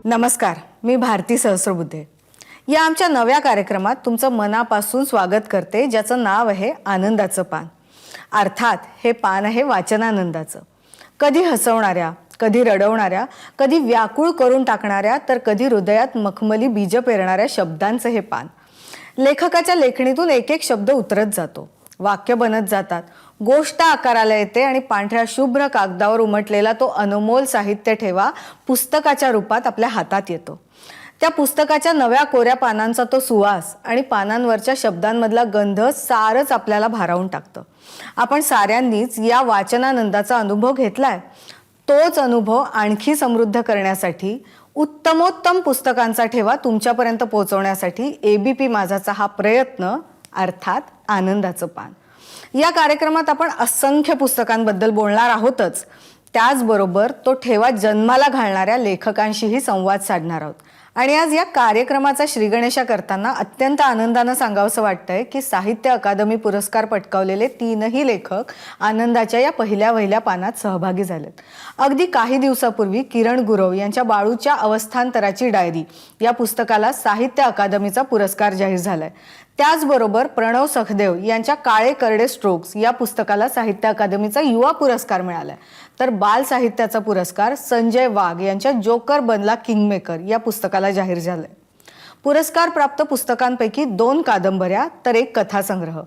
नमस्कार, मी भारती सहस्रबुद्धे. या आमच्या नव्या कार्यक्रमात तुमचं मनापासून स्वागत करते, ज्याचं नाव आहे आनंदाचं पान. अर्थात हे पान आहे वाचनानंदाचं. कधी हसवणाऱ्या, कधी रडवणाऱ्या, कधी व्याकुळ करून टाकणाऱ्या, तर कधी हृदयात मखमली बीज पेरणाऱ्या शब्दांचं हे पान. लेखकाच्या लेखणीतून एक एक शब्द उतरत जातो, वाक्य बनत जातात, गोष्ट आकाराला येते आणि पांढऱ्या शुभ्र कागदावर उमटलेला तो अनमोल साहित्य ठेवा पुस्तकाच्या रूपात आपल्या हातात येतो. त्या पुस्तकाच्या नव्या कोऱ्या पानांचा तो सुवास आणि पानांवरच्या शब्दांमधला गंध सारच आपल्याला भारावून टाकतं. आपण साऱ्यांनीच या वाचनानंदाचा अनुभव घेतलाय. तोच अनुभव आणखी समृद्ध करण्यासाठी, उत्तमोत्तम पुस्तकांचा ठेवा तुमच्यापर्यंत पोहोचवण्यासाठी एबीपी माझाचा हा प्रयत्न, अर्थात आनंदाचं पान. या कार्यक्रमात आपण असंख्य पुस्तकांबद्दल बोलणार आहोतच, त्याचबरोबर तो ठेवा जन्माला घालणाऱ्या लेखकांशीही संवाद साधणार आहोत. आणि आज या कार्यक्रमाचा श्रीगणेशा करताना अत्यंत आनंदानं सांगावंसं वाटतंय की साहित्य अकादमी पुरस्कार पटकावलेले 3ही लेखक आनंदाच्या या पहिल्या पानात सहभागी झालेत. अगदी काही दिवसापूर्वी किरण गुरव यांच्या बाळूच्या अवस्थांतराची डायरी या पुस्तकाला साहित्य अकादमीचा पुरस्कार जाहीर झालाय. त्याचबरोबर प्रणव सखदेव यांच्या काळे करडे स्ट्रोक्स या पुस्तकाला साहित्य अकादमीचा युवा पुरस्कार मिळालाय. तर बाल साहित्याचा पुरस्कार संजय वाघ यांच्या जोकर बनला किंगमेकर या पुस्तकाला जाहीर झालाय. पुरस्कार प्राप्त पुस्तकांपैकी 2 कादंबऱ्या तर एक कथासंग्रह.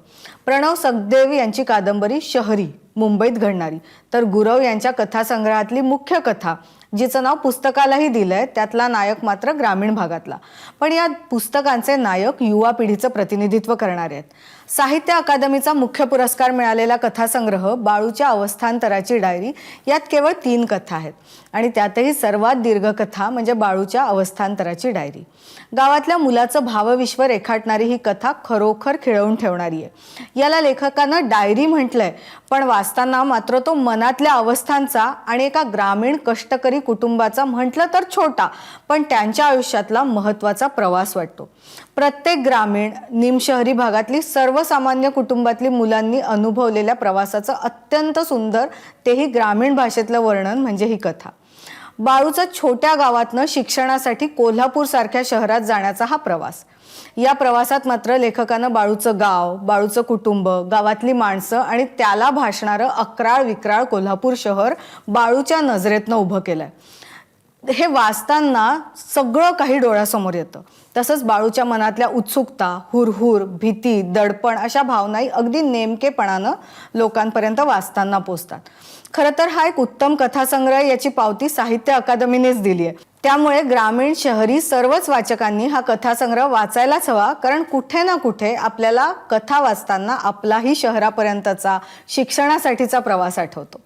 प्रणव सखदेव यांची कादंबरी शहरी, मुंबईत घडणारी, तर गुरव यांच्या कथासंग्रहातली मुख्य कथा, जिचं नाव पुस्तकालाही दिलंय, त्यातला नायक मात्र ग्रामीण भागातला. पण या पुस्तकांचे नायक युवा पिढीचं प्रतिनिधित्व करणारे आहेत. साहित्य अकादमीचा मुख्य पुरस्कार मिळालेला कथासंग्रह बाळूच्या अवस्थांतराची डायरी यात केवळ 3 कथा आहेत आणि त्यातही सर्वात दीर्घ कथा म्हणजे बाळूच्या अवस्थांतराची डायरी. गावातल्या मुलाचं भावविश्व रेखाटणारी ही कथा खरोखर खिळवून ठेवणारी आहे. याला लेखकानं डायरी म्हटलंय, पण वाचताना मात्र तो मनातल्या अवस्थांचा आणि एका ग्रामीण कष्टकरी कुटुंबाचा म्हटलं तर छोटा पण त्यांच्या आयुष्यातला महत्त्वाचा प्रवास वाटतो. प्रत्येक ग्रामीण निमशहरी भागातली सर्वसामान्य कुटुंबातली मुलांनी अनुभवलेल्या प्रवासाचं अत्यंत सुंदर, तेही ग्रामीण भाषेतलं वर्णन म्हणजे ही कथा. बाळूचा छोट्या गावातनं शिक्षणासाठी कोल्हापूर सारख्या शहरात जाण्याचा हा प्रवास. या प्रवासात मात्र लेखकानं बाळूचं गाव, बाळूचं कुटुंब, गावातली माणसं आणि त्याला भासणारं अक्राळ विक्राळ कोल्हापूर शहर बाळूच्या नजरेतनं उभं केलंय. हे वाचताना सगळं काही डोळ्यासमोर येतं. तसंच बाळूच्या मनातल्या उत्सुकता, हुरहुर, भीती, दडपण अशा भावनाही अगदी नेमकेपणानं लोकांपर्यंत वाचताना पोचतात. खरं तर हा एक उत्तम कथासंग्रह याची पावती साहित्य अकादमीनेच दिली आहे. त्यामुळे ग्रामीण शहरी सर्वच वाचकांनी हा कथासंग्रह वाचायलाच हवा, कारण कुठे ना कुठे आपल्याला कथा वाचताना आपलाही शहरापर्यंतचा शिक्षणासाठीचा प्रवास आठवतो.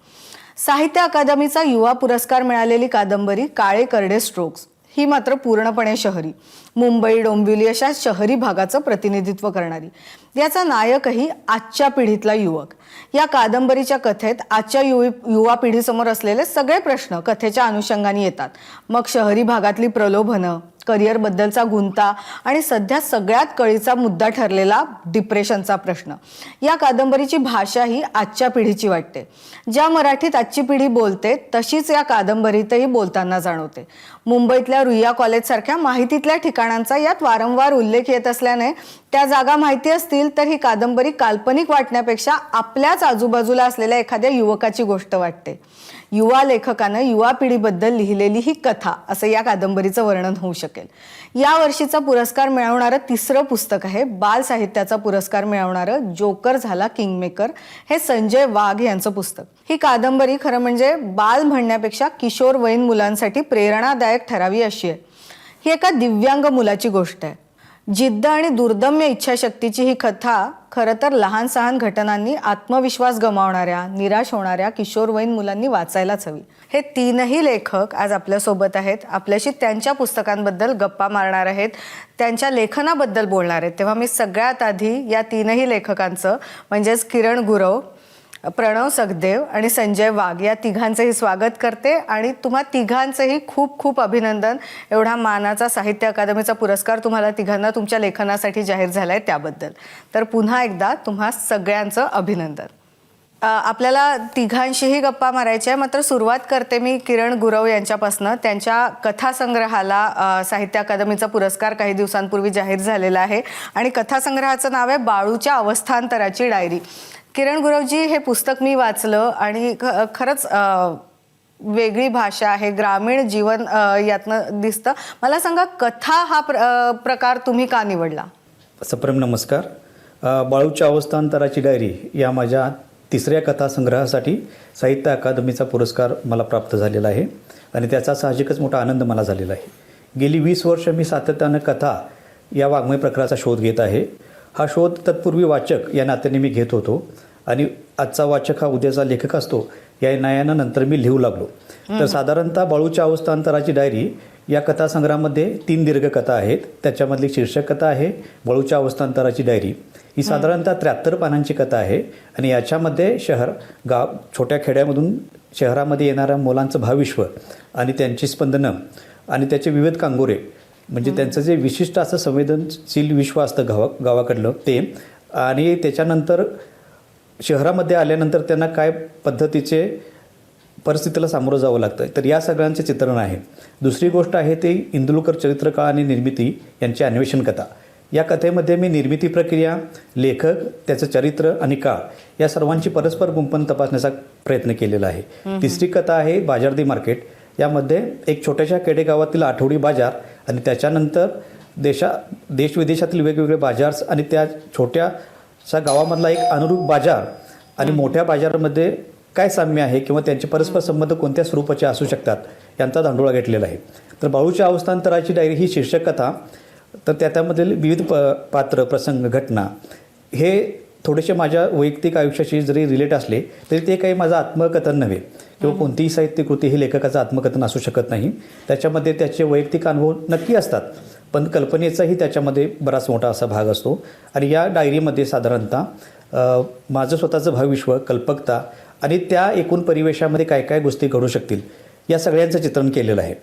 साहित्य अकादमीचा युवा पुरस्कार मिळालेली कादंबरी काळे करडे स्ट्रोक्स ही मात्र पूर्णपणे शहरी, मुंबई, डोंबिवली अशा शहरी भागाचं प्रतिनिधित्व करणारी. याचा नायकही आजच्या पिढीतला युवक. या कादंबरीच्या कथेत आजच्या युवा पिढीसमोर असलेले सगळे प्रश्न कथेच्या अनुषंगाने येतात. मग शहरी भागातली प्रलोभनं, करिअर बद्दलचा गुंता आणि सध्या सगळ्यात कळीचा मुद्दा ठरलेला डिप्रेशनचा प्रश्न. या कादंबरीची भाषा ही आजच्या पिढीची वाटते. ज्या मराठीत आजची पिढी बोलते तशीच या कादंबरीतही बोलताना जाणवते. मुंबईतल्या रुईया कॉलेज सारख्या माहितीतल्या ठिकाणांचा यात वारंवार उल्लेख येत असल्याने त्या जागा माहिती असतील तर ही कादंबरी काल्पनिक वाटण्यापेक्षा आपल्याच आजूबाजूला असलेल्या एखाद्या युवकाची गोष्ट वाटते. युवा लेखकानं युवा पिढीबद्दल लिहिलेली ही कथा असं या कादंबरीचं वर्णन होऊ शकेल. या वर्षीचा पुरस्कार मिळवणारं 3रं पुस्तक आहे बाल साहित्याचा पुरस्कार मिळवणारं जोकर झाला किंगमेकर हे संजय वाघ यांचं पुस्तक. ही कादंबरी खरं म्हणजे बाल म्हणण्यापेक्षा किशोरवयीन मुलांसाठी प्रेरणादायक ठरावी अशी आहे. ही एका दिव्यांग मुलाची गोष्ट आहे. जिद्द आणि दुर्दम्य इच्छाशक्तीची ही कथा खरं तर लहान सहान घटनांनी आत्मविश्वास गमावणाऱ्या, निराश होणाऱ्या किशोरवयीन मुलांनी वाचायलाच हवी. हे 3ही लेखक आज आपल्यासोबत आहेत. आपल्याशी त्यांच्या पुस्तकांबद्दल गप्पा मारणार आहेत, त्यांच्या लेखनाबद्दल बोलणार आहेत. तेव्हा मी सगळ्यात आधी या 3ही लेखकांचं म्हणजेच किरण गुरव, प्रणव सखदेव आणि संजय वाघ या तिघांचंही स्वागत करते आणि तुम्हा तिघांचंही खूप खूप अभिनंदन. एवढा मानाचा साहित्य अकादमीचा पुरस्कार तुम्हाला तिघांना तुमच्या लेखनासाठी जाहीर झालाय त्याबद्दल. तर पुन्हा एकदा तुम्हा सगळ्यांचं अभिनंदन. आपल्याला तिघांशीही गप्पा मारायच्या आहे, मात्र सुरुवात करते मी किरण गुरव यांच्यापासनं. त्यांच्या कथासंग्रहाला साहित्य अकादमीचा पुरस्कार काही दिवसांपूर्वी जाहीर झालेला आहे आणि कथासंग्रहाचं नाव आहे बाळूच्या अवस्थांतराची डायरी. किरण गुरवजी, हे पुस्तक मी वाचलं आणि खरंच वेगळी भाषा आहे, ग्रामीण जीवन यातनं दिसतं. मला सांगा, कथा हा प्रकार तुम्ही का निवडला? सप्रेम नमस्कार. बाळूच्या अवस्थांतराची डायरी या माझ्या तिसऱ्या कथासंग्रहासाठी साहित्य अकादमीचा पुरस्कार मला प्राप्त झालेला आहे आणि त्याचा साहजिकच मोठा आनंद मला झालेला आहे. गेली 20 वर्ष मी सातत्यानं कथा या वाङ्मय प्रकाराचा शोध घेत आहे. हा शोध तत्पूर्वी वाचक या नात्याने मी घेत होतो आणि आजचा वाचक हा उद्याचा लेखक असतो या न्यायानं नंतर मी लिहू लागलो. तर साधारणतः बाळूच्या अवस्थांतराची डायरी या कथासंग्रहामध्ये 3 दीर्घ कथा आहेत. त्याच्यामधली शीर्षक कथा आहे बाळूच्या अवस्थांतराची डायरी. ही साधारणतः 73 पानांची कथा आहे आणि याच्यामध्ये गाव छोट्या खेड्यामधून शहरामध्ये येणाऱ्या मुलांचं भावविश्व आणि त्यांची स्पंदनं आणि त्याचे विविध कांगोरे, म्हणजे त्यांचं जे विशिष्ट असं संवेदनशील विश्व असतं गावाकडलं ते, आणि त्याच्यानंतर शहरामध्ये आल्यानंतर त्यांना काय पद्धतीचे परिस्थितीला सामोरं जावं लागतं, तर या सगळ्यांचे चित्रण आहे. दुसरी गोष्ट आहे ते इंदुलकर चरित्रकाळ आणि निर्मिती यांची अन्वेषण कथा. या कथेमध्ये मी निर्मिती प्रक्रिया, लेखक, त्याचं चरित्र आणि काळ या सर्वांची परस्पर गुंफण तपासण्याचा प्रयत्न केलेला आहे. तिसरी कथा आहे बाजारदी मार्केट. यामध्ये एक छोट्याशा खेडेगावातील आठवडी बाजार आणि त्याच्यानंतर देश विदेशातील वेगवेगळे बाजार आणि त्या छोट्याशा गावामधला एक अनुरूप बाजार आणि मोठ्या बाजारामध्ये काय साम्य आहे किंवा त्यांचे परस्पर संबंध कोणत्या स्वरूपाचे असू शकतात यांचा धांडोळा घेतलेला आहे. तर बाळूच्या अवस्थांतराची डायरी ही शीर्षक कथा, तर त्यामधील विविध पात्र, प्रसंग, घटना हे थोडेसे माझ्या वैयक्तिक आयुष्याशी जरी रिलेट असले तरी ते काही माझं आत्मकथन नव्हे किंवा कोणतीही साहित्य कृती ही लेखकाचं आत्मकथन असू शकत नाही. त्याच्यामध्ये त्याचे वैयक्तिक अनुभव नक्की असतात, पण कल्पनेचाही त्याच्यामध्ये बराच मोठा असा भाग असतो. आणि या डायरीमध्ये साधारणतः माझं स्वतःचं भावविश्व, कल्पकता आणि त्या एकूण परिवेशामध्ये काय काय गोष्टी घडू शकतील या सगळ्यांचं चित्रण केलेलं आहे.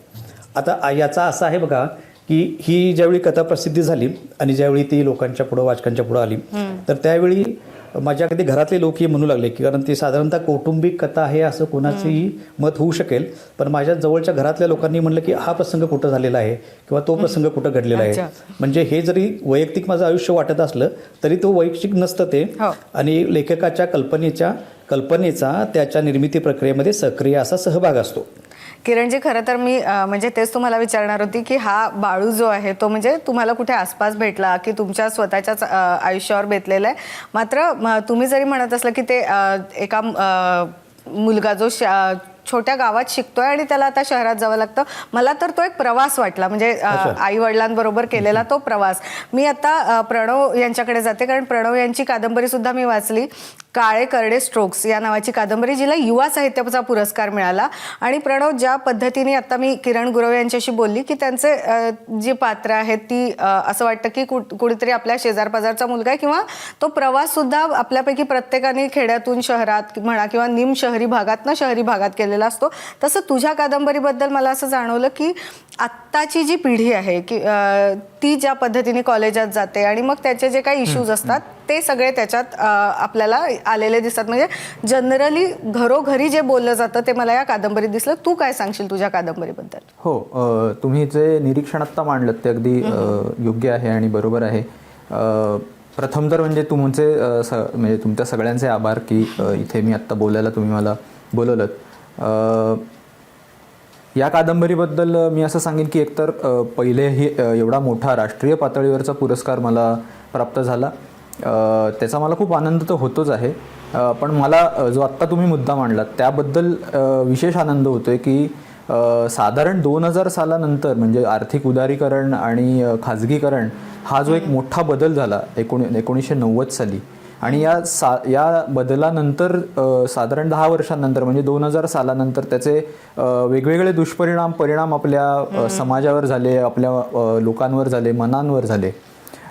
आता याचा असा आहे बघा की ही ज्यावेळी कथा प्रसिद्धी झाली आणि ज्यावेळी ती लोकांच्या पुढं, वाचकांच्या पुढं आली, तर त्यावेळी माझ्या कधी घरातले लोकही म्हणू लागले की कारण ती साधारणतः कौटुंबिक कथा आहे असं कोणाचंही मत होऊ शकेल, पण माझ्या जवळच्या घरातल्या लोकांनी म्हणलं की हा प्रसंग कुठं झालेला आहे किंवा तो प्रसंग कुठं घडलेला आहे. म्हणजे हे जरी वैयक्तिक माझं आयुष्य वाटत असलं तरी तो वैयक्तिक नसतं ते, आणि लेखकाच्या कल्पनेचा त्याच्या निर्मिती प्रक्रियेमध्ये सक्रिय असा सहभाग असतो. किरणजी, खरं तर मी म्हणजे तेच तुम्हाला विचारणार होती की हा बाळू जो आहे तो म्हणजे तुम्हाला कुठे आसपास भेटला की तुमच्या स्वतःच्याच आयुष्यावर बेतलेला आहे. मात्र तुम्ही जरी म्हणत असलं की ते एका मुलगा जो छोट्या गावात शिकतोय आणि त्याला आता शहरात जावं लागतं, मला तर तो एक प्रवास वाटला, म्हणजे आई वडिलांबरोबर केलेला तो प्रवास. मी आता प्रणव यांच्याकडे जाते, कारण प्रणव यांची कादंबरी सुद्धा मी वाचली, काळे करडे स्ट्रोक्स या नावाची कादंबरी, जिला युवा साहित्याचा पुरस्कार मिळाला. आणि प्रणव, ज्या पद्धतीने आता मी किरण गुरव यांच्याशी बोलली की त्यांचे जी पात्र आहेत ती असं वाटतं की कुठेतरी आपल्या शेजारपाजारचा मुलगा आहे, किंवा तो प्रवास सुद्धा आपल्यापैकी प्रत्येकाने खेड्यातून शहरात म्हणा किंवा निम शहरी भागात शहरी भागात केलेला असतो. तसं तुझ्या कादंबरीबद्दल मला असं जाणवलं की आत्ताची जी पिढी आहे की ती ज्या पद्धतीने कॉलेजात जाते आणि मग त्याचे जे काही इश्यूज असतात ते सगळे त्याच्यात आपल्याला आलेले दिसतात. म्हणजे जनरली घरोघरी जे बोललं जातं ते मला या कादंबरीत दिसलं. तू काय सांगशील तुझ्या कादंबरीबद्दल? हो, तुम्ही जे निरीक्षण आत्ता मांडलं ते अगदी योग्य आहे आणि बरोबर आहे. प्रथम तर म्हणजे म्हणजे तुमच्या सगळ्यांचे आभार की इथे मी आत्ता बोलायला तुम्ही मला बोलवलं. या कादंबरीबद्दल मी असं सांगेन की एकतर पहिलेही एवढा मोठा राष्ट्रीय पातळीवरचा पुरस्कार मला प्राप्त झाला, त्याचा मला खूप आनंद तर होतोच आहे. पण मला जो आत्ता तुम्ही मुद्दा मांडलात त्याबद्दल विशेष आनंद होतो आहे की साधारण 2000 सालानंतर म्हणजे आर्थिक उदारीकरण आणि खाजगीकरण हा जो एक मोठा बदल झाला 1990 साली, आणि या बदलानंतर साधारण 10 वर्षांनंतर म्हणजे 2000 सालानंतर त्याचे वेगवेगळे परिणाम आपल्या समाजावर झाले, आपल्या लोकांवर झाले, मनांवर झाले,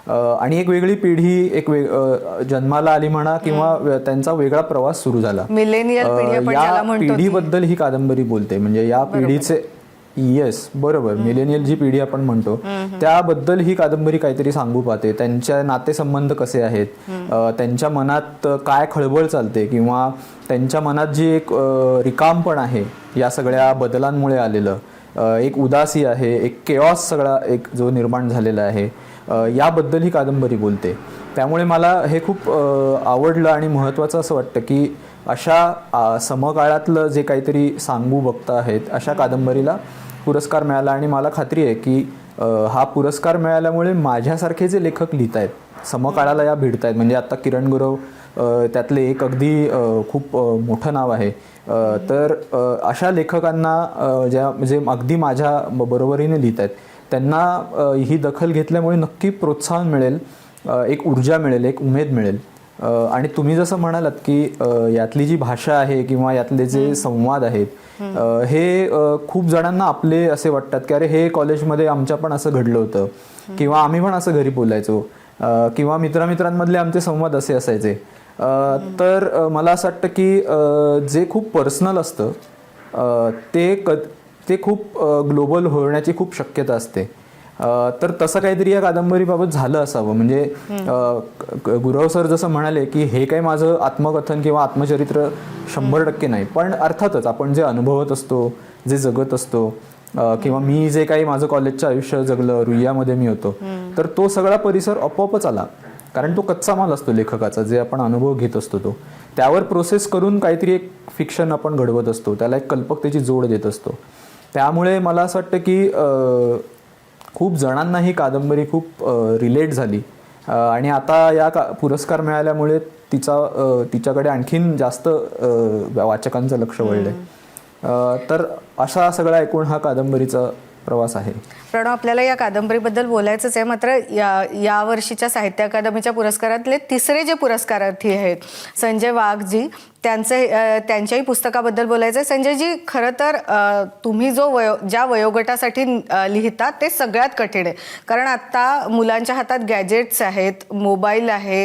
आणि एक वेगळी पिढी जन्माला आली म्हणा किंवा त्यांचा वेगळा प्रवास सुरू झाला. मिलेनियल पिढी आपण ज्याला म्हणतो, पिढीबद्दल ही कादंबरी बोलते. म्हणजे या पिढीचे येस, बरोबर. मिलेनियल जी पिढी आपण म्हणतो त्याबद्दल ही कादंबरी काहीतरी सांगू पाहते. त्यांच्या नातेसंबंध कसे आहेत, त्यांच्या मनात काय खळबळ चालते, किंवा त्यांच्या मनात जी एक रिकामपण आहे या सगळ्या बदलांमुळे आलेलं, एक उदासी आहे, एक केऑस सगळा एक जो निर्माण झालेला आहे, याबद्दल ही कादंबरी बोलते. त्यामुळे मला हे खूप आवडलं आणि महत्त्वाचं असं वाटतं की अशा समकाळातलं जे काहीतरी सांगू बघता आहेत अशा कादंबरीला पुरस्कार मिळाला. आणि मला खात्री आहे की हा पुरस्कार मिळाल्यामुळे माझ्यासारखे जे लेखक लिहित आहेत समकाळाला या भिडत आहेत, म्हणजे आता किरण गुरव त्यातले एक अगदी खूप मोठं नाव आहे, तर अशा लेखकांना ज्या म्हणजे अगदी माझ्या बरोबरीने लिहित आहेत त्यांना ही दखल घेतल्यामुळे नक्की प्रोत्साहन मिळेल, एक ऊर्जा मिळेल, एक उमेद मिळेल. आणि तुम्ही जसं म्हणालात की यातली जी भाषा आहे किंवा यातले जे संवाद आहेत हे खूप जणांना आपले असे वाटतात की अरे हे कॉलेजमध्ये आमच्या पण असं घडलं होतं, किंवा आम्ही पण असं घरी बोलायचो, किंवा मित्रांमधले आमचे संवाद असे असायचे. तर मला असं वाटतं की जे खूप पर्सनल असतं ते खूप ग्लोबल होण्याची खूप शक्यता असते. तर तसं काहीतरी या कादंबरीबाबत झालं असावं. म्हणजे गुरव सर जसं म्हणाले की हे काही माझं आत्मकथन किंवा आत्मचरित्र 100% नाही, पण अर्थातच आपण जे अनुभवत असतो, जे जगत असतो, किंवा मी जे काही माझं कॉलेजचं आयुष्य जगलं, रुईयामध्ये मी होतो, तर तो सगळा परिसर आपोआपच आला. कारण तो कच्चा माल असतो लेखकाचा, जे आपण अनुभव घेत असतो तो त्यावर प्रोसेस करून काहीतरी एक फिक्शन आपण घडवत असतो, त्याला एक कल्पकतेची जोड देत असतो. त्यामुळे मला असं वाटतं की खूप जणांना ही कादंबरी खूप रिलेट झाली आणि आता या पुरस्कार मिळाल्यामुळे तिच्याकडे आणखीन जास्त वाचकांचं लक्ष वळलंय. तर असा सगळा एकूण हा कादंबरीचा प्रवास आहे. प्रणव, आपल्याला या कादंबरीबद्दल बोलायचंच आहे, मात्र या वर्षीच्या साहित्य अकादमीच्या पुरस्कारातले तिसरे जे पुरस्कारार्थी आहेत संजय वाघजी, त्यांच्याही पुस्तकाबद्दल बोलायचं आहे. संजयजी, खरं तर तुम्ही ज्या वयोगटासाठी लिहिता ते सगळ्यात कठीण आहे, कारण आत्ता मुलांच्या हातात गॅजेट्स आहेत, मोबाईल आहे,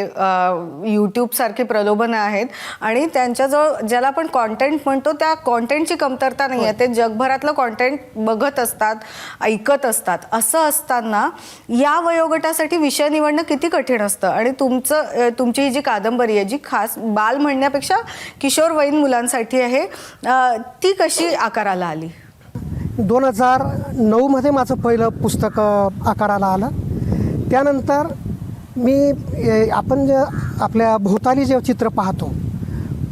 यूट्यूबसारखी प्रलोभनं आहेत आणि त्यांच्याजवळ ज्याला आपण कॉन्टेंट म्हणतो त्या कॉन्टेंटची कमतरता नाही आहे. ते जगभरातलं कॉन्टेंट बघत असतात, ऐकत असतात. असं असताना या वयोगटासाठी विषय निवडणं किती कठीण असतं. आणि तुमची ही जी कादंबरी आहे, जी खास बाल म्हणण्यापेक्षा किशोरवयीन मुलांसाठी आहे, ती कशी आकाराला आली? 2009 मध्ये माझं पहिलं पुस्तक आकाराला आलं. त्यानंतर आपण जे आपल्या भोवताली जे चित्र पाहतो,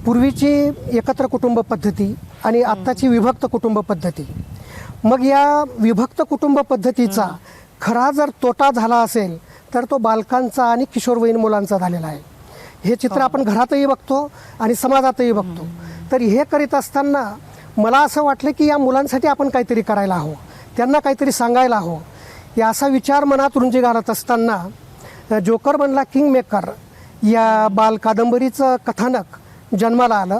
पूर्वीची एकत्र कुटुंब पद्धती आणि आत्ताची विभक्त कुटुंब पद्धती, मग या विभक्त कुटुंब पद्धतीचा खरा जर तोटा झाला असेल तर तो बालकांचा आणि किशोरवयीन मुलांचा झालेला आहे. हे चित्र आपण घरातही बघतो आणि समाजातही बघतो. तर हे करीत असताना मला असं वाटलं की या मुलांसाठी आपण काहीतरी करायला हवं, त्यांना काहीतरी सांगायला हवं. या असा विचार मनात रुंजी घालत असताना जोकर बनला किंग मेकर या बाल कादंबरीचं कथानक जन्माला आलं.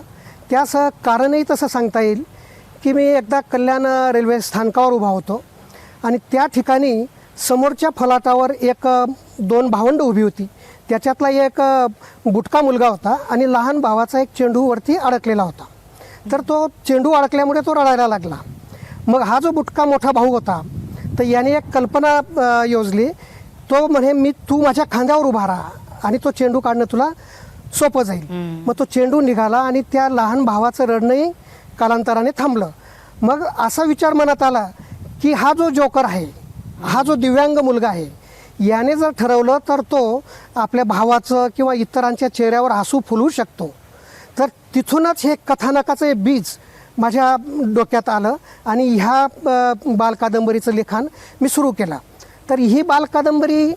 त्यास कारणही तसं सांगता येईल की मी एकदा कल्याण रेल्वे स्थानकावर उभा होतो आणि त्या ठिकाणी समोरच्या फलाटावर एक 2 भावंडं उभी होती. त्याच्यातला एक बुटका मुलगा होता आणि लहान भावाचा एक चेंडू वरती अडकलेला होता. तर तो चेंडू अडकल्यामुळे तो रडायला लागला. मग हा जो बुटका मोठा भाऊ होता तर याने एक कल्पना योजली. तो म्हणे तू माझ्या खांद्यावर उभा राहा आणि तो चेंडू काढणं तुला सोपं जाईल. मग तो चेंडू निघाला आणि त्या लहान भावाचं रडणंही कालांतराने थांबलं. मग असा विचार मनात आला की हा जो जोकर आहे, हा जो दिव्यांग मुलगा आहे, याने जर ठरवलं तर तो आपल्या भावाचं किंवा इतरांच्या चेहऱ्यावर हसू फुलवू शकतो. तर तिथूनच हे कथानकाचं बीज माझ्या डोक्यात आलं आणि ह्या बालकादंबरीचं लिखाण मी सुरू केलं. तर ही बालकादंबरी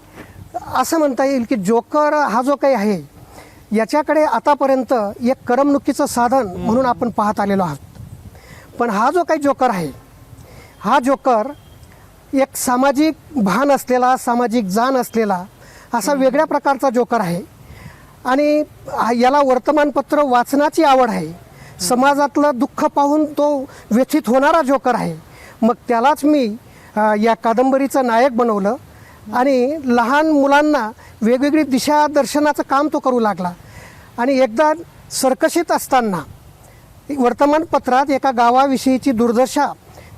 असं म्हणता येईल की जोकर हा जो काही आहे याच्याकडे आतापर्यंत एक करमणुकीचं साधन म्हणून आपण पाहत आलेलो आहोत. पण हा जो काही जोकर आहे, हा जोकर एक सामाजिक भान असलेला, सामाजिक जाण असलेला असा वेगळ्या प्रकारचा जोकर आहे. आणि याला वर्तमानपत्र वाचनाची आवड आहे. समाजातलं दुःख पाहून तो व्यथित होणारा जोकर आहे. मग त्यालाच मी या कादंबरीचं नायक बनवलं आणि लहान मुलांना वेगवेगळी दिशादर्शनाचं काम तो करू लागला. आणि एकदा सर्कशीत असताना वर्तमानपत्रात एका गावाविषयीची दुर्दशा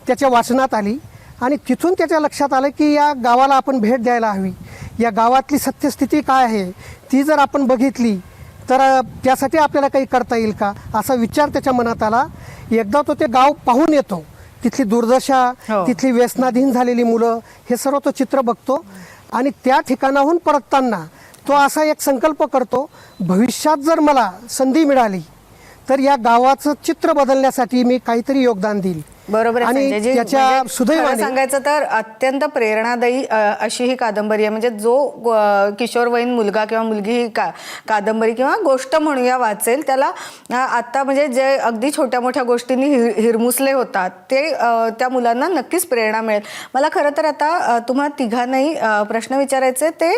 त्याच्या वाचनात आली आणि तिथून त्याच्या लक्षात आलं की या गावाला आपण भेट द्यायला हवी. या गावातली सत्यस्थिती काय आहे ती जर आपण बघितली तर त्यासाठी आपल्याला काही करता येईल का, असा विचार त्याच्या मनात आला. एकदा तो ते गाव पाहून येतो, तिथली दुर्दशा, हो. तिथली व्यसनाधीन झालेली मुलं, हे सर्व तो चित्र बघतो आणि त्या ठिकाणाहून परतताना तो असा एक संकल्प करतो, भविष्यात जर मला संधी मिळाली तर या गावाचं चित्र बदलण्यासाठी मी काहीतरी योगदान देईल. बरोबर आहे आणि संजयजी. त्याच्या म्हणजे खरं सुदैवाने सांगायचं तर अत्यंत प्रेरणादायी अशी ही कादंबरी आहे. म्हणजे जो किशोरवयीन मुलगा किंवा मुलगी ही कादंबरी किंवा गोष्ट म्हणूया वाचेल, त्याला आता म्हणजे जे अगदी छोट्या मोठ्या गोष्टींनी हिरमुसले होतात ते त्या मुलांना नक्कीच प्रेरणा मिळेल. मला खरं तर आता तुम्हाला तिघांनाही प्रश्न विचारायचे ते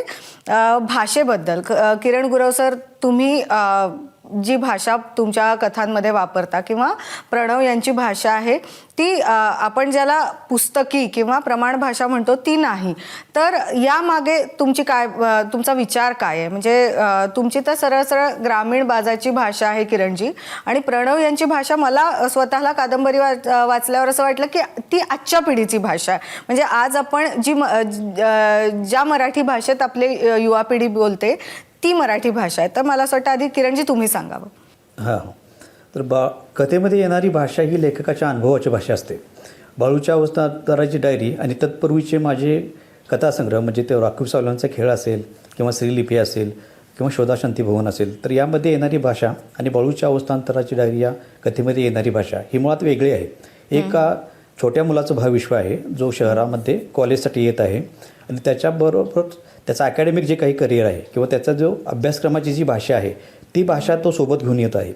भाषेबद्दल. किरण गुरव सर, तुम्ही जी भाषा तुमच्या कथांमध्ये वापरता किंवा प्रणव यांची भाषा आहे ती आपण ज्याला पुस्तकी किंवा प्रमाण भाषा म्हणतो ती नाही, तर यामागे तुमचा विचार काय आहे? म्हणजे तुमची तर सरळ सरळ ग्रामीण बाजाची भाषा आहे किरणजी, आणि प्रणव यांची भाषा मला स्वतःला कादंबरी वाचल्यावर असं वाटलं की ती आजच्या पिढीची भाषा आहे. म्हणजे आज आपण ज्या मराठी भाषेत आपली युवा पिढी बोलते ती मराठी भाषा आहे. तर मला असं वाटतं आधी किरणजी तुम्ही सांगावं. हां, तर कथेमध्ये येणारी भाषा ही लेखकाच्या अनुभवाची भाषा असते. बाळूच्या अवस्थांतराची डायरी आणि तत्पूर्वीचे माझे कथासंग्रह, म्हणजे ते राखीव सावलांचा खेळ असेल किंवा श्रीलिपी असेल किंवा शोधाशांती भवन असेल, तर यामध्ये येणारी भाषा आणि बाळूच्या अवस्थांतराची डायरी या कथेमध्ये येणारी भाषा ही मुळात वेगळी आहे. एका छोट्या मुलाचं भावविश्व आहे जो शहरामध्ये कॉलेजसाठी येत आहे आणि त्याच्याबरोबर त्याचं अकॅडमिक जे काही करिअर आहे किंवा त्याचा जो अभ्यासक्रमाची जी भाषा आहे ती भाषा तो सोबत घेऊन येत आहे.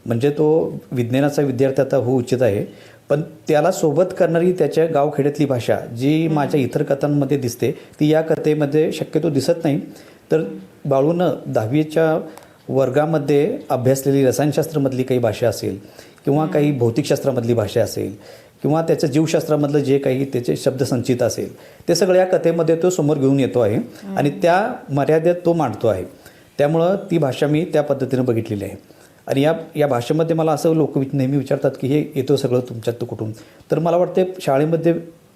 म्हणजे तो विज्ञानाचा विद्यार्थी आता होऊ इच्छित आहे, पण त्याला सोबत करणारी त्याच्या गावखेड्यातली भाषा जी माझ्या इतर कथांमध्ये दिसते ती या कथेमध्ये शक्यतो दिसत नाही. तर बाळूनं 10वीच्या वर्गामध्ये अभ्यासलेली रसायनशास्त्रामधली काही भाषा असेल किंवा काही भौतिकशास्त्रामधली भाषा असेल किंवा त्याचं जीवशास्त्रामधलं जे काही त्याचे शब्दसंचित असेल ते सगळं या कथेमध्ये तो समोर घेऊन येतो आहे आणि त्या मर्यादेत तो मांडतो आहे. त्यामुळं ती भाषा मी त्या पद्धतीनं बघितलेली आहे. आणि या भाषेमध्ये मला असं लोक नेहमी विचारतात की हे येतो सगळं तुमच्यात कुठून, तर मला वाटते शाळेमध्ये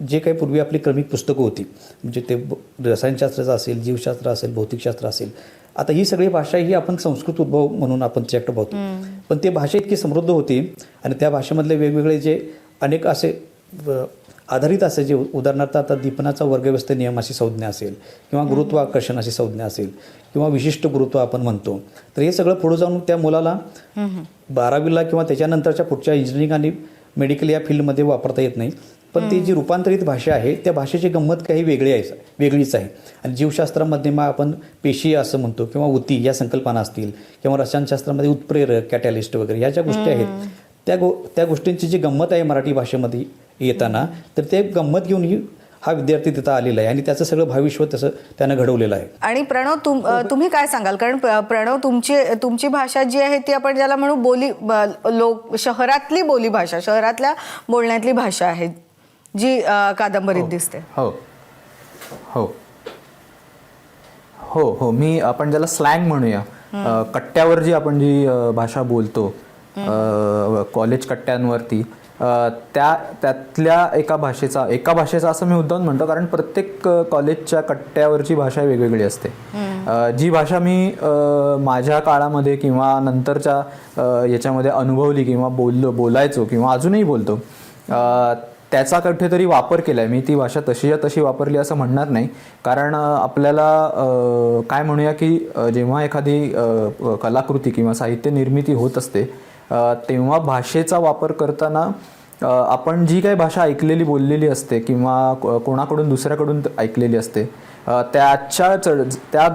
जे काही पूर्वी आपली क्रमिक पुस्तकं होती, म्हणजे ते रसायनशास्त्राचं असेल, जीवशास्त्र असेल, भौतिकशास्त्र असेल, आता ही सगळी भाषा ही आपण संस्कृत उद्भव म्हणून आपण त्याच्याकडे बघतो, पण ती भाषा इतकी समृद्ध होती आणि त्या भाषेमधले वेगवेगळे जे अनेक असे आधारित असे जे, उदाहरणार्थ आता दीपनाचा वर्गव्यवस्था नियम अशी संज्ञा असेल किंवा गुरुत्वाकर्षण अशी संज्ञा असेल किंवा विशिष्ट गुरुत्व आपण म्हणतो, तर हे सगळं पुढे जाऊन त्या मुलाला 12वीला किंवा त्याच्यानंतरच्या पुढच्या इंजिनिअरिंग आणि मेडिकल या फील्डमध्ये वापरता येत नाही. पण ती जी रूपांतरित भाषा आहे त्या भाषेची गंमत काही वेगळीच आहे. आणि जीवशास्त्रामध्ये मग आपण पेशी असं म्हणतो किंवा ऊती या संकल्पना असतील किंवा रसायनशास्त्रामध्ये उत्प्रेरक, कॅटॅलिस्ट वगैरे ह्या ज्या गोष्टी आहेत त्या गोष्टींची जी गंमत आहे मराठी भाषेमध्ये येताना, तर ते गंमत घेऊन हा विद्यार्थी तिथं आलेला आहे आणि त्याचं सगळं भाविष्य तसं त्यानं घडवलेलं आहे. आणि प्रणव तुम्ही काय सांगाल? कारण प्रणव तुमची भाषा जी आहे ती आपण ज्याला म्हणू शहरातली बोली भाषा, शहरातल्या बोलण्यातली भाषा आहे जी कादंबरीत दिसते. हो हो हो हो मी आपण ज्याला स्लँग म्हणूया, कट्ट्यावर जी आपण जी भाषा बोलतो कॉलेज कट्ट्यांवरती, त्यातल्या एका भाषेचा असं मी मुद्दाम म्हणतो, कारण प्रत्येक कॉलेजच्या कट्ट्यावरची भाषा वेगवेगळी असते. जी भाषा मी माझ्या काळामध्ये किंवा नंतरच्या याच्यामध्ये अनुभवली किंवा बोलायचो किंवा अजूनही बोलतो, त्याचा कुठेतरी वापर केलाय मी. ती भाषा तशीच्या तशी वापरली असं म्हणणार नाही, कारण आपल्याला काय म्हणूया की जेव्हा एखादी कलाकृती किंवा साहित्य निर्मिती होत असते तेव्हा भाषेचा वापर करताना आपण जी काही भाषा ऐकलेली बोललेली असते किंवा कोणाकडून दुसऱ्याकडून ऐकलेली असते त्या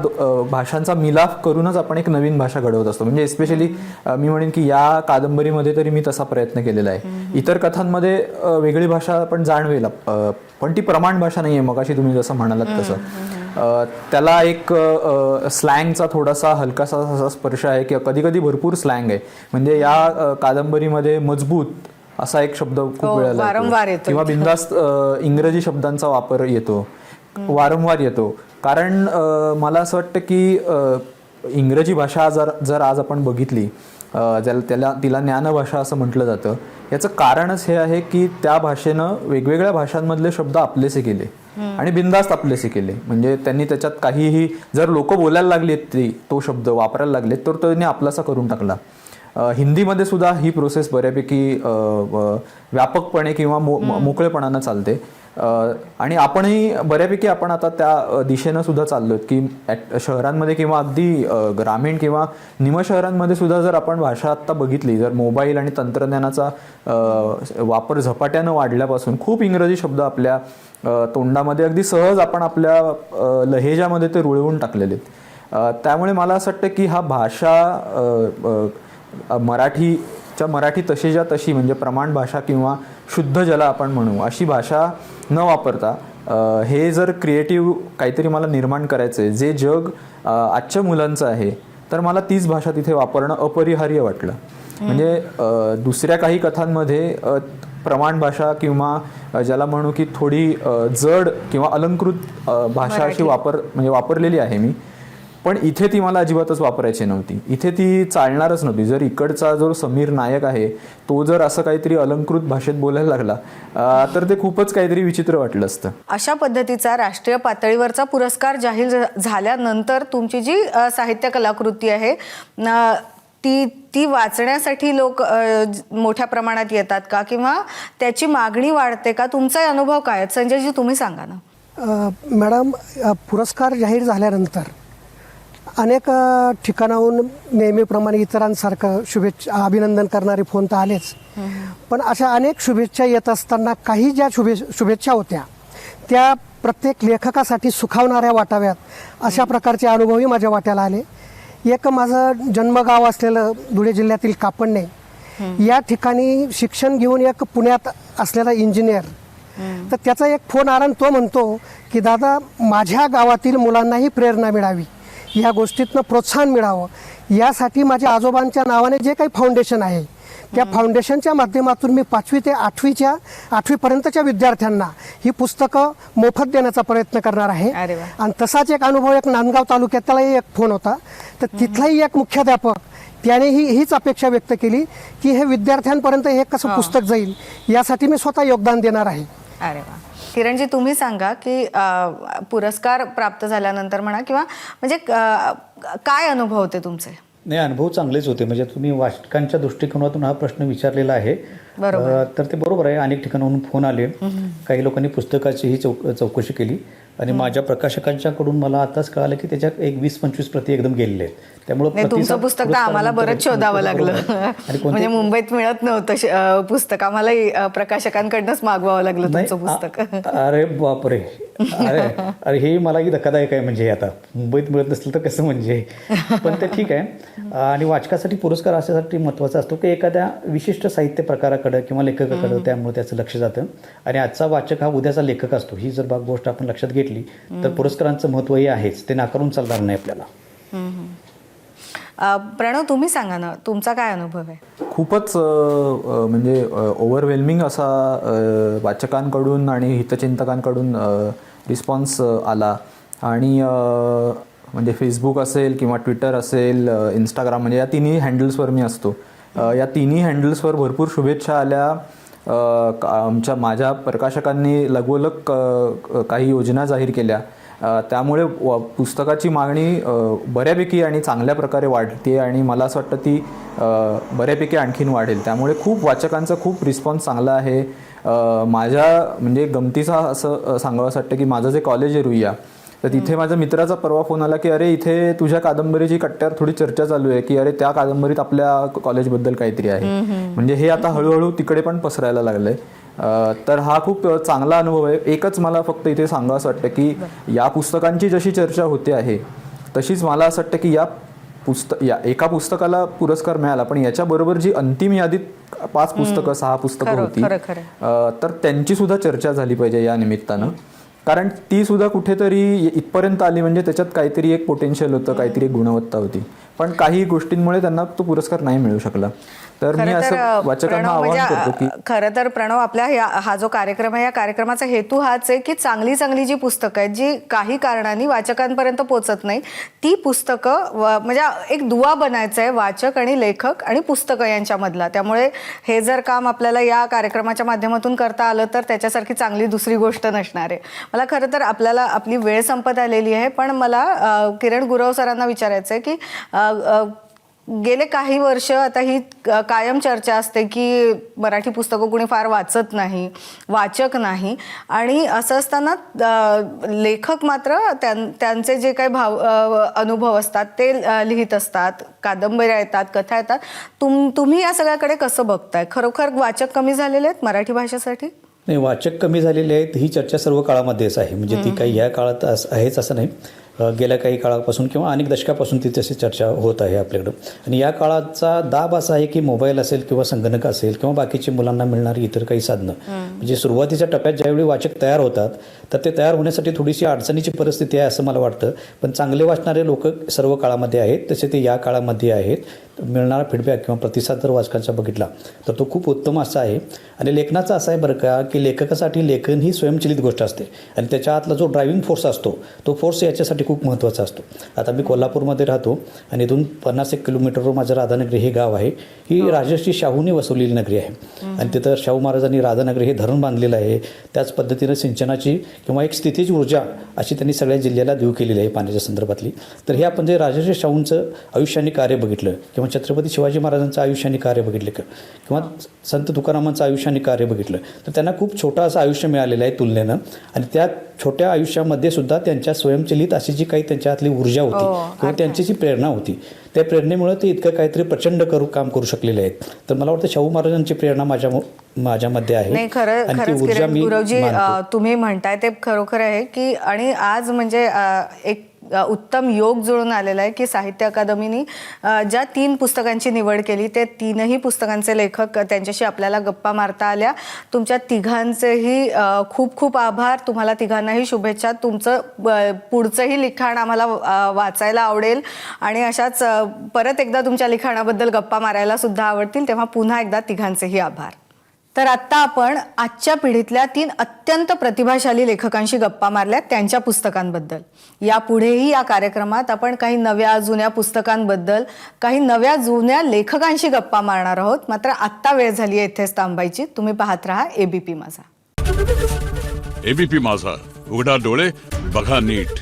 भाषांचा मिलाफ करूनच आपण एक नवीन भाषा घडवत असतो. म्हणजे स्पेशली मी म्हणेन की या कादंबरीमध्ये तरी मी तसा प्रयत्न केलेला आहे. इतर कथांमध्ये वेगळी भाषा आपण जाणवेल, पण ती प्रमाण भाषा नाही आहे. मगाशी तुम्ही जसं म्हणालात तसं त्याला एक स्लँगचा थोडासा हलकासा असा स्पर्श आहे की कधी कधी भरपूर स्लँग आहे. म्हणजे या कादंबरीमध्ये मजबूत असा एक शब्द खूप वेळा येतो किंवा बिनधास्त इंग्रजी शब्दांचा वापर येतो, वारंवार येतो. कारण मला असं वाटतं की इंग्रजी भाषा जर आज आपण बघितली तिला ज्ञानभाषा असं म्हटलं जातं. याचं कारणच हे आहे की त्या भाषेनं वेगवेगळ्या भाषांमधले शब्द आपलेसे केले आणि बिनधास्त आपलेसे केले. म्हणजे त्यांनी त्याच्यात काहीही जर लोक बोलायला लागलेत तो शब्द वापरायला लागलेत तर त्यांनी आपलासा करून टाकला. हिंदीमध्ये सुद्धा ही प्रोसेस बऱ्यापैकी व्यापकपणे किंवा मोकळेपणानं चालते. आणि आपणही बऱ्यापैकी आपण आता त्या दिशेनं सुद्धा चाललोत की शहरांमध्ये किंवा अगदी ग्रामीण किंवा निमशहरांमध्ये सुद्धा जर आपण भाषा आत्ता बघितली, जर मोबाईल आणि तंत्रज्ञानाचा वापर झपाट्यानं वाढल्यापासून खूप इंग्रजी शब्द आपल्या तोंडामध्ये अगदी सहज आपण आपल्या लहेजामध्ये ते रुळवून टाकलेले आहेत. त्यामुळे मला असं वाटतं की हा भाषा मराठी तशीच्या तशी म्हणजे प्रमाण भाषा किंवा शुद्ध ज्याला आपण म्हणू अशी भाषा न वापरता हे जर क्रिएटिव्ह काहीतरी मला निर्माण करायचं आहे जे जग आजच्या मुलांचं आहे, तर मला तीच भाषा तिथे वापरणं अपरिहार्य वाटलं. म्हणजे दुसऱ्या काही कथांमध्ये प्रमाण भाषा किंवा ज्याला म्हणू की थोडी जड किंवा अलंकृत भाषा अशी वापरलेली आहे मी, पण इथे ती मला अजिबातच वापरायची नव्हती. इथे ती चालणारच नव्हती. जर इकडचा जो समीर नायक आहे तो जर असं काहीतरी अलंकृत भाषेत बोलायला लागला तर ते खूपच काहीतरी विचित्र वाटलं असतं. अशा पद्धतीचा राष्ट्रीय पातळीवरचा पुरस्कार जाहीर झाल्यानंतर तुमची जी साहित्य कलाकृती आहे ती वाचण्यासाठी लोक मोठ्या प्रमाणात येतात का, किंवा त्याची मागणी वाढते का? तुमचा अनुभव काय आहे संजयजी, तुम्ही सांगा ना. मॅडम, पुरस्कार जाहीर झाल्यानंतर अनेक ठिकाणाहून नेहमीप्रमाणे इतरांसारखं अभिनंदन करणारे फोन तर आलेच, पण अशा अनेक शुभेच्छा येत असताना काही ज्या शुभेच्छा होत्या त्या प्रत्येक लेखकासाठी सुखावणाऱ्या वाटाव्यात अशा प्रकारचे अनुभवही माझ्या वाट्याला आले. एक माझं जन्मगाव असलेलं धुळे जिल्ह्यातील कापडणे या ठिकाणी शिक्षण घेऊन एक पुण्यात असलेला इंजिनियर, तर त्याचा एक फोन आला आणि तो म्हणतो की दादा, माझ्या गावातील मुलांनाही प्रेरणा मिळावी, या गोष्टीतनं प्रोत्साहन मिळावं, यासाठी माझ्या आजोबांच्या नावाने जे काही फाउंडेशन आहे त्या फाउंडेशनच्या माध्यमातून मी 5वी ते 8वीपर्यंतच्या विद्यार्थ्यांना ही पुस्तकं मोफत देण्याचा प्रयत्न करणार आहे. आणि तसाच एक अनुभव एक नांदगाव तालुक्यातलाही एक फोन होता, तर तिथलाही एक मुख्याध्यापक त्यानेही हीच अपेक्षा व्यक्त केली की हे विद्यार्थ्यांपर्यंत हे कसं पुस्तक जाईल यासाठी मी स्वतः योगदान देणार आहे. अरे वा. किरणजी, तुम्ही सांगा की पुरस्कार प्राप्त झाल्यानंतर म्हणा किंवा म्हणजे काय अनुभव होते तुमचे? नाही, अनुभव चांगलेच होते. म्हणजे तुम्ही वाचकांच्या दृष्टिकोनातून हा प्रश्न विचारलेला आहे, तर ते बरोबर आहे. अनेक ठिकाणाहून फोन आले, काही लोकांनी पुस्तकाचीही चौकशी केली आणि माझ्या प्रकाशकांच्याकडून मला आताच कळालं की त्याच्यात 20-25 प्रती एकदम गेलेले आहेत. त्यामुळे तुमचं पुस्तक तर आम्हाला बरंच शोधावं लागलं. म्हणजे मुंबईत मिळत नव्हतं पुस्तक, आम्हालाही प्रकाशकांकडनंच मागवावं लागलं तुमचं पुस्तक. अरे बापरे, अरे हे मलाही धक्कादायक आहे. म्हणजे आता मुंबईत मिळत नसलं तर कसं, म्हणजे पण ते ठीक आहे. आणि वाचकासाठी पुरस्कार अशासाठी महत्त्वाचा असतो की एखाद्या विशिष्ट साहित्य प्रकाराकडं किंवा लेखकाकडं त्यामुळे त्याचं लक्ष जातं. आणि आजचा वाचक हा उद्याचा लेखक असतो. ही जर गोष्ट आपण लक्षात घेतली तर पुरस्कारांचं महत्त्वही आहेच, ते नाकारून चालणार नाही आपल्याला. प्रणव, तुम्ही सांगा ना, तुमचा काय अनुभव आहे? खूपच म्हणजे ओव्हरवेल्मिंग असा वाचकांकडून आणि हितचिंतकांकडून रिस्पॉन्स आला. आणि म्हणजे फेसबुक असेल किंवा ट्विटर असेल, इंस्टाग्राम, म्हणजे या तिन्ही हँडल्सवर मी असतो. या तिन्ही हँडल्सवर भरपूर शुभेच्छा आल्या. माझ्या प्रकाशकांनी लगोलग काही योजना जाहीर केल्या. त्यामुळे पुस्तकाची मागणी बऱ्यापैकी आणि चांगल्या प्रकारे वाढते आणि मला असं वाटतं ती बऱ्यापैकी आणखीन वाढेल. त्यामुळे खूप वाचकांचा खूप रिस्पॉन्स चांगला आहे. माझ्या म्हणजे गमतीचा असं सांगावं असं वाटतं की माझं जे कॉलेज आहे रुईया, तर तिथे माझ्या मित्राचा परवा फोन आला की अरे इथे तुझ्या कादंबरीची कट्ट्यावर थोडी चर्चा चालू आहे की अरे त्या कादंबरीत आपल्या कॉलेजबद्दल काहीतरी आहे. म्हणजे हे आता हळूहळू तिकडे पण पसरायला लागलंय. तर हा खूप चांगला अनुभव आहे. एकच मला फक्त इथे सांगावं असं वाटतं की या पुस्तकांची जशी चर्चा होते आहे तशीच मला असं वाटतं की या एका पुस्तकाला पुरस्कार मिळाला, पण याच्याबरोबर जी अंतिम यादीत 5 पुस्तकं 6 पुस्तकं होती तर त्यांची सुद्धा चर्चा झाली पाहिजे या निमित्तानं. कारण ती सुद्धा कुठेतरी इथपर्यंत आली म्हणजे त्याच्यात काहीतरी एक पोटेन्शियल होतं, काहीतरी एक गुणवत्ता होती, पण काही गोष्टींमुळे त्यांना तो पुरस्कार नाही मिळू शकला. तर मी खरं तर असं वाचकांना प्रणव, आवाहन करतो की खरं तर प्रणव, आपल्या हा जो कार्यक्रम आहे, या कार्यक्रमाचा हेतू हाच आहे की चांगली चांगली जी पुस्तकं आहेत, जी काही कारणांनी वाचकांपर्यंत पोहोचत नाही, ती पुस्तकं म्हणजे एक दुवा बनायचं आहे वाचक आणि लेखक आणि पुस्तकं यांच्यामधला. त्यामुळे हे जर काम आपल्याला या कार्यक्रमाच्या माध्यमातून करता आलं तर त्याच्यासारखी चांगली दुसरी गोष्ट नसणार आहे. मला खरं तर आपली वेळ संपत आलेली आहे, पण मला किरण गुरव सरांना विचारायचं आहे की गेले काही वर्ष आता ही कायम चर्चा असते की मराठी पुस्तकं कुणी फार वाचत नाही, वाचक नाही, आणि असं असताना लेखक मात्र त्यांचे जे काही अनुभव असतात ते लिहित असतात, कादंबऱ्या येतात, कथा येतात. तुम्ही या सगळ्याकडे कसं बघताय? खरोखर वाचक कमी झालेले आहेत मराठी भाषेसाठी? नाही, वाचक कमी झालेले आहेत ही चर्चा सर्व काळामध्येच आहे. म्हणजे ती काही ह्या काळात आहेच असं नाही, गेल्या काही काळापासून किंवा अनेक दशकापासून ती तशी चर्चा होत आहे आपल्याकडं. आणि या काळाचा दाब असा आहे की मोबाईल असेल किंवा संगणक असेल किंवा बाकीची मुलांना मिळणारी इतर काही साधनं, म्हणजे सुरुवातीच्या टप्प्यात ज्यावेळी वाचक तयार होतात तर ते तयार होण्यासाठी थोडीशी अडचणीची परिस्थिती आहे असं मला वाटतं. पण चांगले वाचणारे लोक सर्व काळामध्ये आहेत, तसे ते या काळामध्ये आहेत. मिळणारा फीडबॅक किंवा प्रतिसाद जर वाचकांचा बघितला तर तो खूप उत्तम असा आहे. आणि लेखनाचा असा आहे बरं का की लेखकासाठी लेखन ही स्वयंचलित गोष्ट असते आणि त्याच्या आतला जो ड्रायव्हिंग फोर्स असतो तो फोर्स याच्यासाठी खूप महत्त्वाचा असतो. आता मी कोल्हापूरमध्ये राहतो आणि इथून 50-1 किलोमीटरवर माझं राधानगरी हे गाव आहे. ही राजर्षी शाहूने वसवलेली नगरी आहे आणि तिथं शाहू महाराजांनी राधानगरी हे धरण बांधलेलं आहे. त्याच पद्धतीनं सिंचनाची किंवा एक स्थितीज ऊर्जा अशी त्यांनी सगळ्या जिल्ह्याला देऊ केलेली आहे पाण्याच्या संदर्भातली. तर हे आपण जे राजर्षी शाहूंचं आयुष्य आणि कार्य बघितलं किंवा छत्रपती शिवाजी महाराजांचं आयुष्य आणि कार्य बघितलं किंवा संत तुकारामांचं आयुष्य आणि कार्य बघितलं तर त्यांना खूप छोटं असं आयुष्य मिळालेलं आहे तुलनेनं. आणि त्या छोट्या आयुष्यामध्ये सुद्धा त्यांच्या स्वयंचलित अशी जी काही त्यांच्यातली ऊर्जा होती किंवा त्यांची जी प्रेरणा होती, त्या प्रेरणेमुळे ते इतकं काहीतरी प्रचंड काम करू शकलेले आहेत. तर मला वाटतं शाहू महाराजांची प्रेरणा माझ्यामध्ये आहे. नाही, खरंच किरण गुरवजी, तुम्ही म्हणताय ते खरोखर आहे की, आणि आज म्हणजे एक उत्तम योग जुळून आलेला आहे की साहित्य अकादमीनी ज्या 3 पुस्तकांची निवड केली ते 3ही पुस्तकांचे लेखक त्यांच्याशी आपल्याला गप्पा मारता आल्या. तुमच्या तिघांचेही खूप खूप आभार. तुम्हाला तिघांनाही शुभेच्छा. तुमचं पुढचंही लिखाण आम्हाला वाचायला आवडेल आणि अशाच परत एकदा तुमच्या लिखाणाबद्दल गप्पा मारायला सुद्धा आवडतील. तेव्हा पुन्हा एकदा तिघांचेही आभार. तर आत्ता आपण आजच्या पिढीतल्या 3 अत्यंत प्रतिभाशाली लेखकांशी गप्पा मारल्या त्यांच्या पुस्तकांबद्दल. यापुढेही या कार्यक्रमात आपण काही नव्या जुन्या पुस्तकांबद्दल, काही नव्या जुन्या लेखकांशी गप्पा मारणार आहोत. मात्र आत्ता वेळ झाली आहे इथेच थांबायची. तुम्ही पाहत राहा एबीपी माझा. एबीपी माझा, उघडा डोळे बघा नीट.